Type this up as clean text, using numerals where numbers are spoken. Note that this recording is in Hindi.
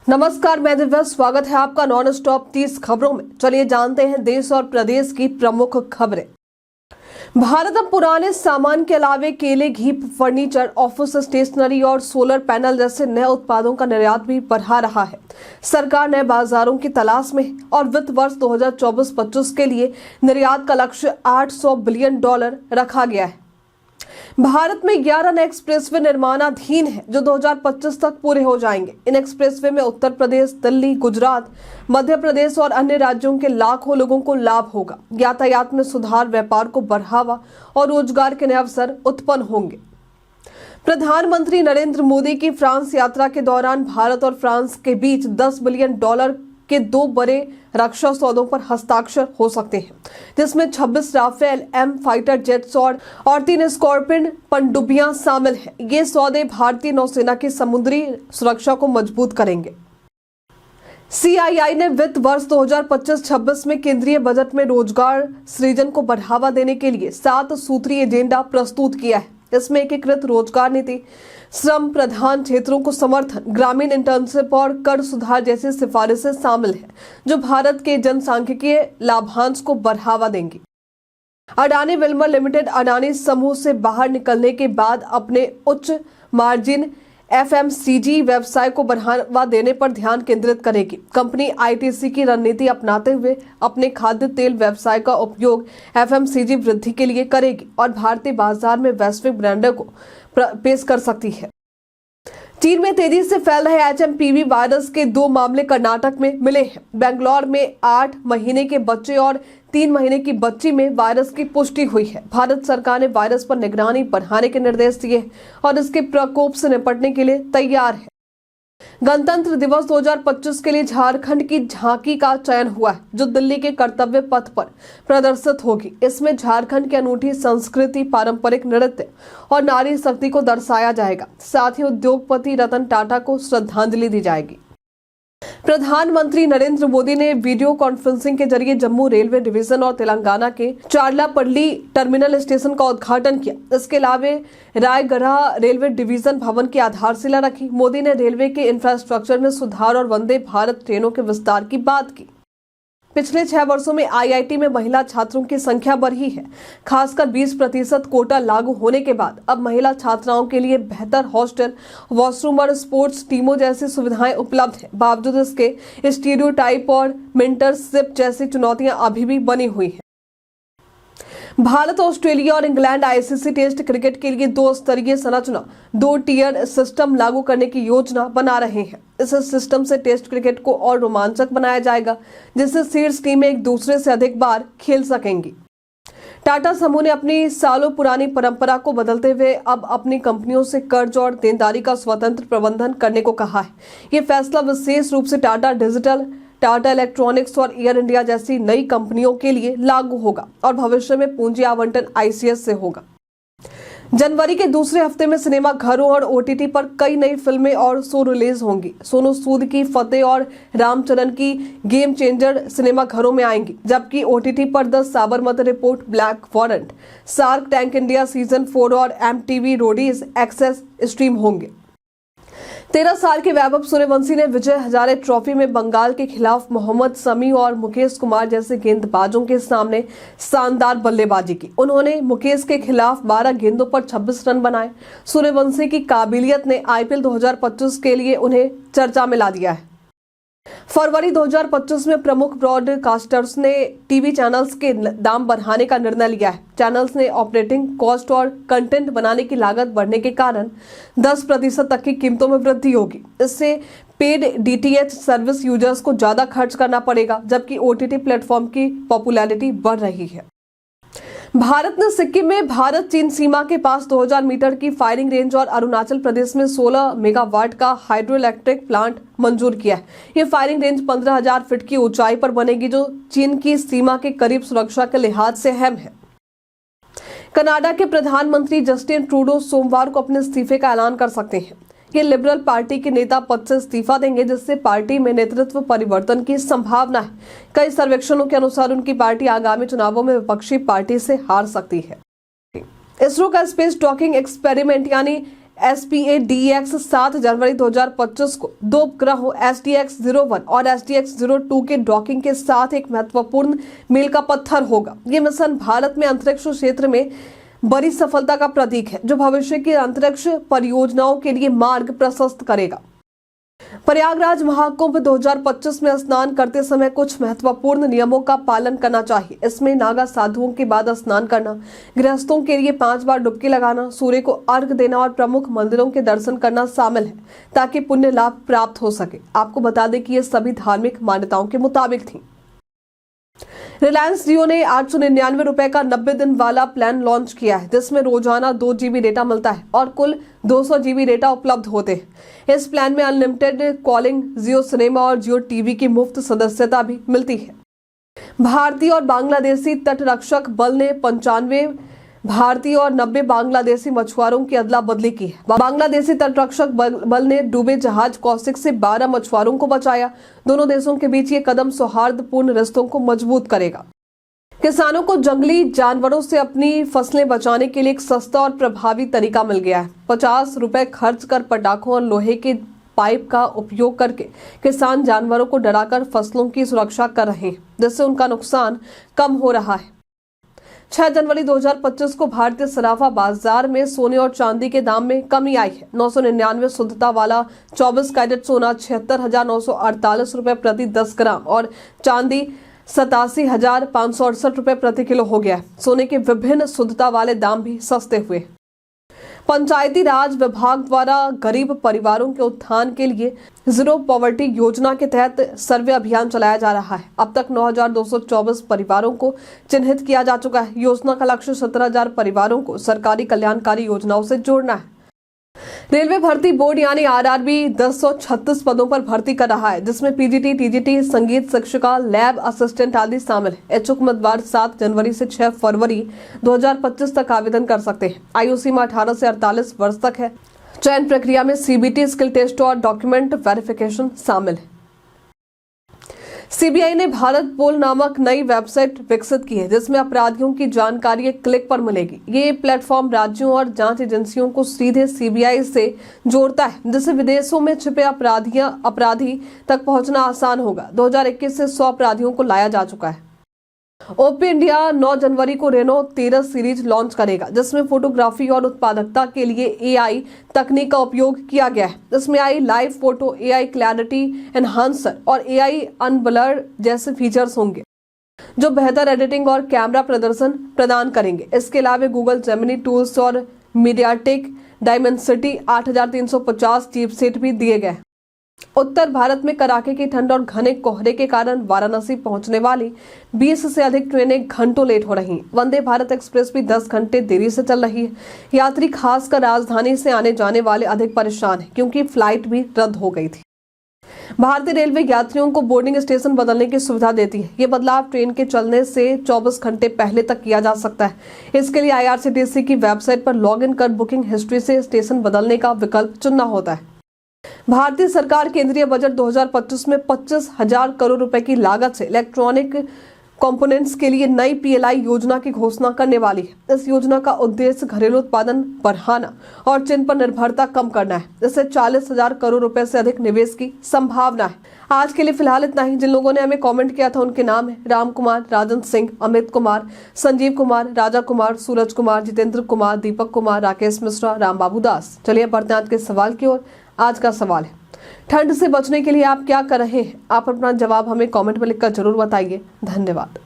नमस्कार, मैं दिव्या। स्वागत है आपका नॉन स्टॉप 30 खबरों में। चलिए जानते हैं देश और प्रदेश की प्रमुख खबरें। भारत अब पुराने सामान के अलावे केले, घी, फर्नीचर, ऑफिस स्टेशनरी और सोलर पैनल जैसे नए उत्पादों का निर्यात भी बढ़ा रहा है। सरकार नए बाजारों की तलाश में है और वित्त वर्ष 2024-25 के लिए निर्यात का लक्ष्य $800 बिलियन रखा गया है। भारत में 11 नए एक्सप्रेसवे निर्माणाधीन हैं, जो 2025 तक पूरे हो जाएंगे। इन एक्सप्रेसवे में उत्तर प्रदेश, दिल्ली, गुजरात, मध्य प्रदेश और अन्य राज्यों के लाखों लोगों को लाभ होगा। यातायात में सुधार, व्यापार को बढ़ावा और रोजगार के नए अवसर उत्पन्न होंगे। प्रधानमंत्री नरेंद्र मोदी की फ्रांस यात्रा के दौरान भारत और फ्रांस के बीच $10 बिलियन के 2 बड़े रक्षा सौदों पर हस्ताक्षर हो सकते हैं, जिसमें 26 राफेल एम फाइटर जेट्स और 3 स्कॉर्पियन पनडुब्बियां शामिल हैं। ये सौदे भारतीय नौसेना की समुद्री सुरक्षा को मजबूत करेंगे। CII ने वित्त वर्ष 2025-26 में केंद्रीय बजट में रोजगार सृजन को बढ़ावा देने के लिए 7 सूत्रीय एजेंडा प्रस्तुत किया है। इसमें एकीकृत रोजगार नीति, श्रम प्रधान क्षेत्रों को समर्थन, ग्रामीण इंटर्नशिप और कर सुधार जैसी सिफारिशें शामिल हैं, जो भारत के जनसांख्यिकीय लाभांश को बढ़ावा देंगी। अडानी विल्मर लिमिटेड अडानी समूह से बाहर निकलने के बाद अपने उच्च मार्जिन FMCG व्यवसाय को बढ़ावा देने पर ध्यान केंद्रित करेगी। कंपनी ITC की रणनीति अपनाते हुए अपने खाद्य तेल व्यवसाय का उपयोग FMCG वृद्धि के लिए करेगी और भारतीय बाजार में वैश्विक ब्रांडों को पेश कर सकती है। चीन में तेजी से फैल रहे HMPV वायरस के 2 मामले कर्नाटक में मिले हैं। बेंगलौर में 8 महीने के बच्चे और 3 महीने की बच्ची में वायरस की पुष्टि हुई है। भारत सरकार ने वायरस पर निगरानी बढ़ाने के निर्देश दिए और इसके प्रकोप से निपटने के लिए तैयार है। गणतंत्र दिवस 2025 के लिए झारखंड की झांकी का चयन हुआ है, जो दिल्ली के कर्तव्य पथ पर प्रदर्शित होगी। इसमें झारखंड की अनूठी संस्कृति, पारंपरिक नृत्य और नारी शक्ति को दर्शाया जाएगा। साथ ही उद्योगपति रतन टाटा को श्रद्धांजलि दी जाएगी। प्रधानमंत्री नरेंद्र मोदी ने वीडियो कॉन्फ्रेंसिंग के जरिए जम्मू रेलवे डिवीजन और तेलंगाना के चार्लापल्ली टर्मिनल स्टेशन का उद्घाटन किया। इसके अलावा रायगढ़ रेलवे डिवीजन भवन की आधारशिला रखी। मोदी ने रेलवे के इंफ्रास्ट्रक्चर में सुधार और वंदे भारत ट्रेनों के विस्तार की बात की। पिछले 6 वर्षों में IIT में महिला छात्रों की संख्या बढ़ी है। खासकर 20% कोटा लागू होने के बाद अब महिला छात्राओं के लिए बेहतर हॉस्टल, वॉशरूम और स्पोर्ट्स टीमों जैसी सुविधाएं उपलब्ध हैं। बावजूद इसके स्टीरियोटाइप और मेंटरशिप जैसी चुनौतियां अभी भी बनी हुई हैं। भारत, ऑस्ट्रेलिया और इंग्लैंड ICC टेस्ट क्रिकेट के लिए 2 स्तरीय संरचना 2 टियर सिस्टम लागू करने की योजना बना रहे हैं। इस सिस्टम से टेस्ट क्रिकेट को और रोमांचक बनाया जाएगा, जिससे शीर्ष टीमें एक दूसरे से अधिक बार खेल सकेंगी। टाटा समूह ने अपनी सालों पुरानी परंपरा को बदलते हुए अब अपनी कंपनियों से कर्ज और देनदारी का स्वतंत्र प्रबंधन करने को कहा है। ये फैसला विशेष रूप से टाटा डिजिटल, टाटा इलेक्ट्रॉनिक्स और एयर इंडिया जैसी नई कंपनियों के लिए लागू होगा और भविष्य में पूंजी आवंटन ICS से होगा। जनवरी के दूसरे हफ्ते में सिनेमा घरों और OTT पर कई नई फिल्में और शो रिलीज होंगी। सोनू सूद की फतेह और रामचरण की गेम चेंजर सिनेमा घरों में आएंगी, जबकि OTT पर the Sabarmati report, black warrant, shark tank India season 4 और MTV रोडीज एक्सेस स्ट्रीम होंगे। 13 साल के वैभव सूर्यवंशी ने विजय हजारे ट्रॉफी में बंगाल के खिलाफ मोहम्मद शमी और मुकेश कुमार जैसे गेंदबाजों के सामने शानदार बल्लेबाजी की। उन्होंने मुकेश के खिलाफ 12 गेंदों पर 26 रन बनाए। सूर्यवंशी की काबिलियत ने IPL 2025 के लिए उन्हें चर्चा में ला दिया है। फरवरी 2025 में प्रमुख ब्रॉडकास्टर्स ने टीवी चैनल्स के दाम बढ़ाने का निर्णय लिया है। चैनल्स ने ऑपरेटिंग कॉस्ट और कंटेंट बनाने की लागत बढ़ने के कारण 10% तक की कीमतों में वृद्धि होगी। इससे पेड DTH सर्विस यूजर्स को ज्यादा खर्च करना पड़ेगा, जबकि OTT प्लेटफॉर्म की पॉपुलैरिटी बढ़ रही है। भारत ने सिक्किम में भारत चीन सीमा के पास 2000 मीटर की फायरिंग रेंज और अरुणाचल प्रदेश में 16 मेगावाट का हाइड्रो इलेक्ट्रिक प्लांट मंजूर किया है। ये फायरिंग रेंज 15,000 फीट की ऊंचाई पर बनेगी, जो चीन की सीमा के करीब सुरक्षा के लिहाज से अहम है। कनाडा के प्रधानमंत्री जस्टिन ट्रूडो सोमवार को अपने इस्तीफे का ऐलान कर सकते हैं। ये लिबरल पार्टी के नेता पद से इस्तीफा देंगे, जिससे पार्टी में नेतृत्व परिवर्तन की संभावना है। कई सर्वेक्षणों के अनुसार उनकी पार्टी आगामी चुनावों में विपक्षी पार्टी से हार सकती है। इसरो का स्पेस डॉकिंग एक्सपेरिमेंट यानी SPADX 7 जनवरी 2025 को दो उपग्रहों SDX-01 और SDX-02 के डॉकिंग के साथ एक महत्वपूर्ण मील का पत्थर होगा। ये मिशन भारत में अंतरिक्ष क्षेत्र में बड़ी सफलता का प्रतीक है, जो भविष्य की अंतरिक्ष परियोजनाओं के लिए मार्ग प्रशस्त करेगा। प्रयागराज महाकुंभ 2025 में स्नान करते समय कुछ महत्वपूर्ण नियमों का पालन करना चाहिए। इसमें नागा साधुओं के बाद स्नान करना, गृहस्थों के लिए 5 बार डुबकी लगाना, सूर्य को अर्घ देना और प्रमुख मंदिरों के दर्शन करना शामिल है, ताकि पुण्य लाभ प्राप्त हो सके। आपको बता दें कि ये सभी धार्मिक मान्यताओं के मुताबिक थी। रिलायंस जियो ने 899 रुपए का 90 दिन वाला प्लान लॉन्च किया है, जिसमें रोजाना 2 GB डेटा मिलता है और कुल 200 GB डेटा उपलब्ध होते हैं। इस प्लान में अनलिमिटेड कॉलिंग, जियो सिनेमा और जियो टीवी की मुफ्त सदस्यता भी मिलती है। भारतीय और बांग्लादेशी तटरक्षक बल ने 95 भारतीय और 90 बांग्लादेशी मछुआरों की अदला बदली की है। बांग्लादेशी तटरक्षक बल ने डूबे जहाज कौशिक से 12 मछुआरों को बचाया। दोनों देशों के बीच ये कदम सौहार्दपूर्ण रिश्तों को मजबूत करेगा। किसानों को जंगली जानवरों से अपनी फसलें बचाने के लिए एक सस्ता और प्रभावी तरीका मिल गया है। 50 रुपए खर्च कर पटाखों और लोहे के पाइप का उपयोग करके किसान जानवरों को डराकर फसलों की सुरक्षा कर रहे हैं, जिससे उनका नुकसान कम हो रहा है। 6 जनवरी 2025 को भारतीय सराफा बाजार में सोने और चांदी के दाम में कमी आई है। 999 शुद्धता वाला 24 कैरेट सोना 76,948 रुपए प्रति 10 ग्राम और चांदी 87,568 रुपए प्रति किलो हो गया है। सोने के विभिन्न शुद्धता वाले दाम भी सस्ते हुए। पंचायती राज विभाग द्वारा गरीब परिवारों के उत्थान के लिए जीरो पॉवर्टी योजना के तहत सर्वे अभियान चलाया जा रहा है। अब तक 9,224 परिवारों को चिन्हित किया जा चुका है। योजना का लक्ष्य 17,000 परिवारों को सरकारी कल्याणकारी योजनाओं से जोड़ना है। रेलवे भर्ती बोर्ड यानी RRB 1036 पदों पर भर्ती कर रहा है, जिसमें PGT, TGT, संगीत शिक्षिका, लैब असिस्टेंट आदि शामिल है। इच्छुक उम्मीदवार 7 जनवरी से 6 फरवरी 2025 तक आवेदन कर सकते हैं। आयु सीमा 18 से 48 वर्ष तक है। चयन प्रक्रिया में CBT, स्किल टेस्ट और डॉक्यूमेंट वेरिफिकेशन शामिल है। CBI ने भारत पोल नामक नई वेबसाइट विकसित की है, जिसमें अपराधियों की जानकारी एक क्लिक पर मिलेगी। ये प्लेटफॉर्म राज्यों और जांच एजेंसियों को सीधे CBI से जोड़ता है, जिससे विदेशों में छिपे अपराधी तक पहुंचना आसान होगा। 2021 से 100 अपराधियों को लाया जा चुका है। ओपी इंडिया 9 जनवरी को रेनो 13 सीरीज लॉन्च करेगा, जिसमें फोटोग्राफी और उत्पादकता के लिए AI तकनीक का उपयोग किया गया है। इसमें AI live photo, AI clarity enhancer और AI अनब्लर जैसे फीचर्स होंगे, जो बेहतर एडिटिंग और कैमरा प्रदर्शन प्रदान करेंगे। इसके अलावा गूगल जेमिनी टूल्स और मीडियाटेक डायमेंसिटी 8350 चिपसेट भी दिए गए। उत्तर भारत में कड़ाके की ठंड और घने कोहरे के कारण वाराणसी पहुंचने वाली 20 से अधिक ट्रेनें घंटों लेट हो रही हैं। वंदे भारत एक्सप्रेस भी 10 घंटे देरी से चल रही है। यात्री खासकर राजधानी से आने जाने वाले अधिक परेशान हैं, क्योंकि फ्लाइट भी रद्द हो गई थी। भारतीय रेलवे यात्रियों को बोर्डिंग स्टेशन बदलने की सुविधा देती है। ये बदलाव ट्रेन के चलने से 24 घंटे पहले तक किया जा सकता है। इसके लिए IRCTC की वेबसाइट पर लॉगिन कर बुकिंग हिस्ट्री से स्टेशन बदलने का विकल्प चुनना होता है। भारतीय सरकार केंद्रीय बजट 2025 में 25,000 करोड़ रुपए की लागत से इलेक्ट्रॉनिक कंपोनेंट्स के लिए नई PLI योजना की घोषणा करने वाली है। इस योजना का उद्देश्य घरेलू उत्पादन बढ़ाना और चीन पर निर्भरता कम करना है। इससे 40,000 करोड़ रुपए से अधिक निवेश की संभावना है। आज के लिए फिलहाल इतना ही। जिन लोगों ने हमें कमेंट किया था उनके नाम है राम कुमार, राजन सिंह, अमित कुमार, संजीव कुमार, राजा कुमार, सूरज कुमार, जितेंद्र कुमार, दीपक कुमार, राकेश मिश्रा, राम बाबू दास। चलिए बढ़ते हैं आज के सवाल की ओर। आज का सवाल है, ठंड से बचने के लिए आप क्या कर रहे हैं? आप अपना जवाब हमें कमेंट में लिखकर जरूर बताइए। धन्यवाद।